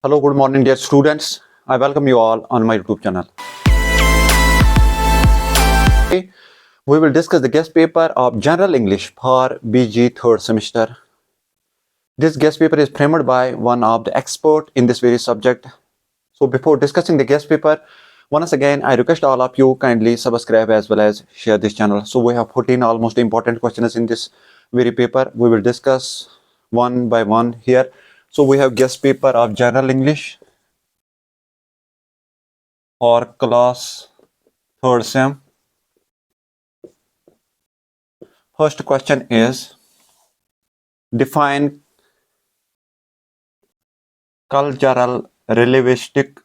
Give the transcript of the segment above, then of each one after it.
Hello, good morning, dear students. I welcome you all on my YouTube channel. Today, we will discuss the guest paper of General English for BG third semester. This guest paper is framed by one of the expert in this very subject. So before discussing the guest paper, once again, I request all of you kindly subscribe as well as share this channel. So we have 14 almost important questions in this very paper. We will discuss one by one here. So we have guest paper of General English for class third sem. First question is define cultural relativistic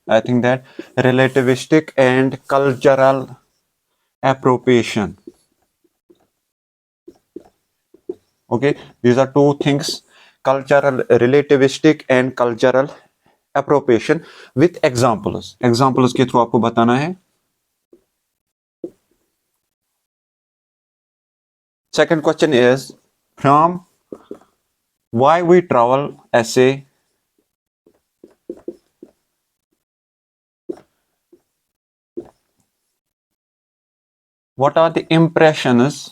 I think that relativistic and cultural appropriation. Okay, these are two things, cultural relativistic and cultural appropriation with examples. Examples के through आपको बताना है. Second question is from why we travel essay. What are the impressions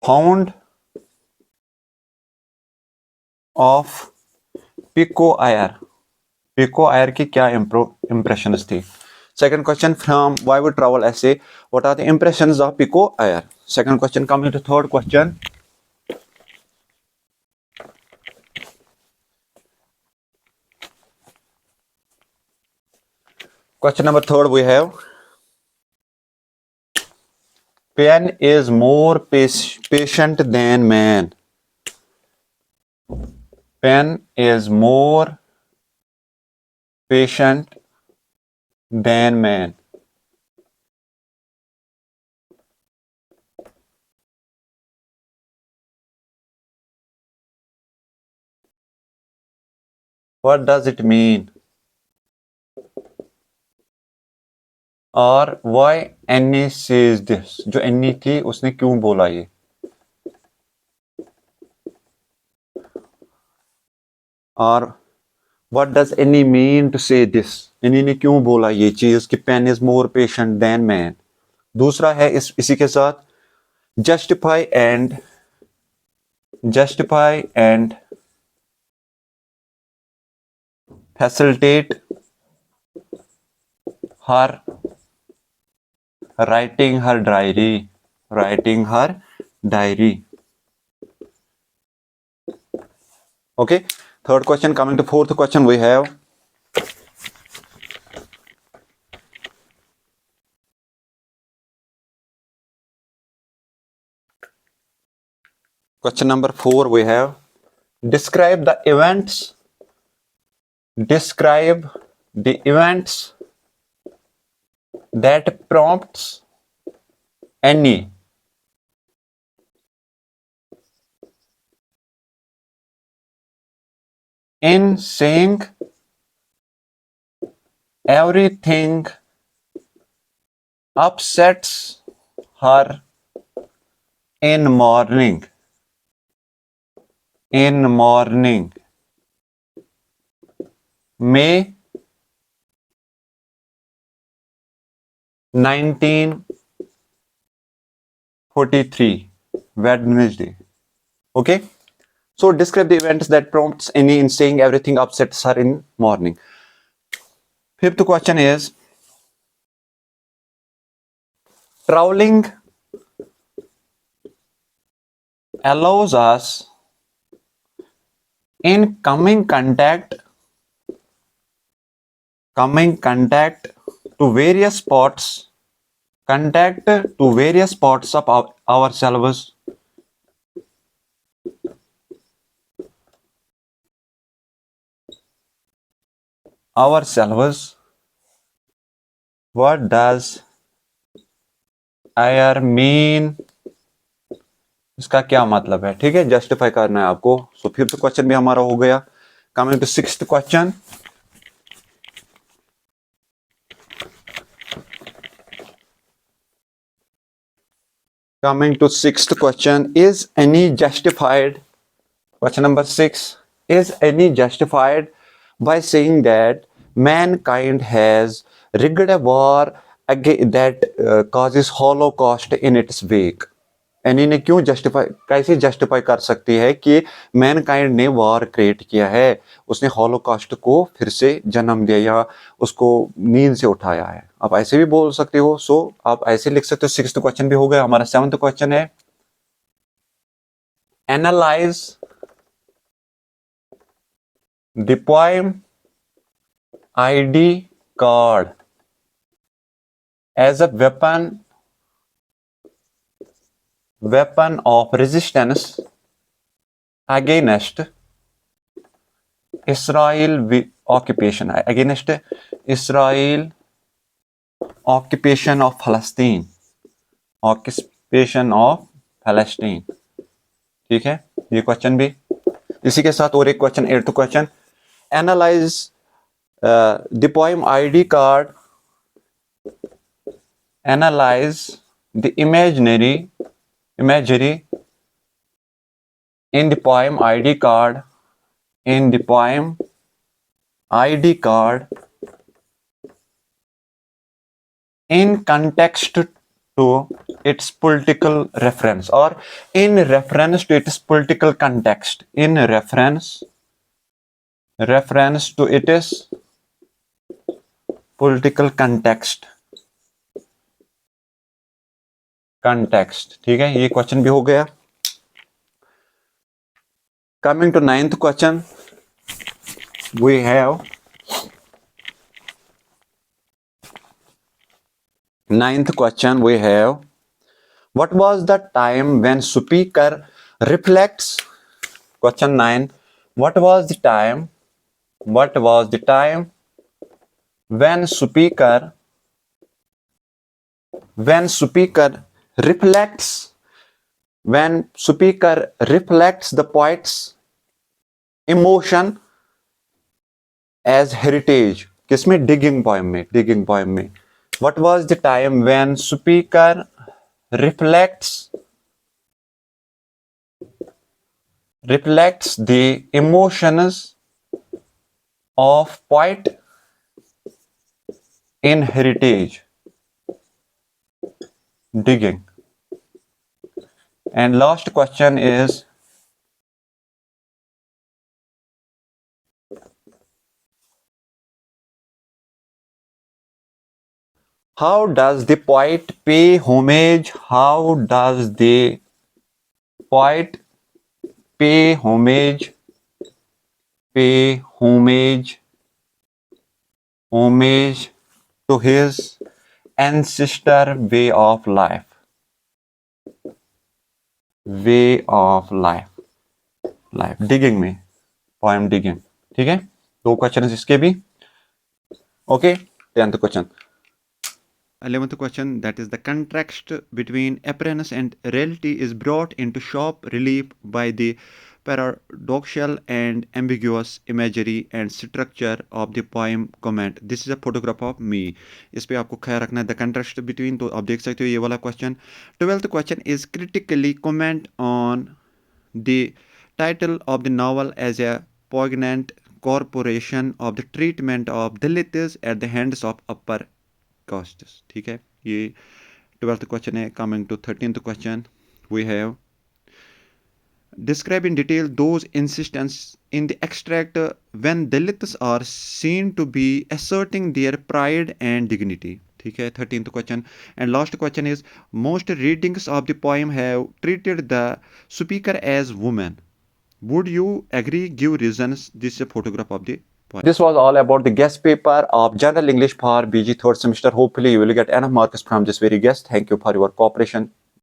found of Pico Iyer की क्या impressions थी. Second question from why we travel essay. What are the impressions of Pico Iyer? Second question coming to third question. Question number third we have pen is more patient than man. Pen is more patient than man. What does it mean? और why Annie says this? जो Annie थी उसने क्यों बोला ये? और what does Annie mean to say this? Annie ने क्यों बोला ये चीज कि pen is more patient than man? दूसरा है इसी के साथ justify and facilitate her writing her diary. Okay, third question coming to fourth question we have question number 4 we have describe the events that prompts Annie in saying everything upsets her in morning. May 1943 Wednesday. Okay, so describe the events that prompts Annie in saying everything upsets her in morning. Fifth question is traveling allows us in coming contact to various spots of ourselves. What does Iyer mean, इसका क्या मतलब है? ठीक है, justify करना है आपको. So fifth question भी हमारा हो गया. Coming to sixth question. Coming to sixth question, is any justified? Question number 6, is any justified by saying that mankind has rigged a war that causes holocaust in its wake? Any ने क्यों justify, कैसे justify कर सकती है कि Mankind ने war create किया है, उसने हॉलोकॉस्ट को फिर से जन्म दिया या उसको नींद से उठाया है? आप ऐसे भी बोल सकते हो, सो आप ऐसे लिख सकते हो। सिक्स्थ क्वेश्चन भी हो गया। हमारा सेवंथ क्वेश्चन है, analyse the poem ID card as a weapon of resistance against Israel occupation, against Israel occupation of Palestine, occupation of Palestine। ठीक है, ये क्वेश्चन भी। इसी के साथ और एक question, eighth question, analyse the poem ID card, analyse the imagery in the poem ID card, in the poem ID card in context to its political reference, or in reference to its political context, in reference to its political context। ठीक है, ये question भी हो गया। Coming to ninth question, we have what was the time when speaker reflects? Question 9, what was the time when speaker reflects the poet's emotion as heritage? किसमें? digging poem में। What was the time when speaker reflects the emotions of poet in heritage? Digging। And last question is, how does the poet pay homage? How does the poet pay homage to his ancestor way of life? Digging में, poem digging। ठीक है, दो question इसके भी। Okay, 10th question, 11th question, that is the contrast between appearance and reality is brought into sharp relief by the paradoxical and ambiguous imagery and structure of the poem comment. This is a photograph of me। इस पे आपको ख्याल रखना है, the contrast between, तो आप देख सकते हो ये वाला question. 12th question is critically comment on the title of the novel as a poignant corporation of the treatment of Dalits at the hands of upper castes। ठीक है, ये 12th क्वेश्चन है। Coming to 13th question, we have describe in detail those instances in the extract when Dalits are seen to be asserting their pride and dignity। ठीक है, 13th question। And last question is, most readings of the poem have treated the speaker as woman. Would you agree? Give reasons. This is a photograph of the poem। This was all about the guest paper of General English for BG third semester. Hopefully you will get enough marks from this very guest. Thank you for your cooperation.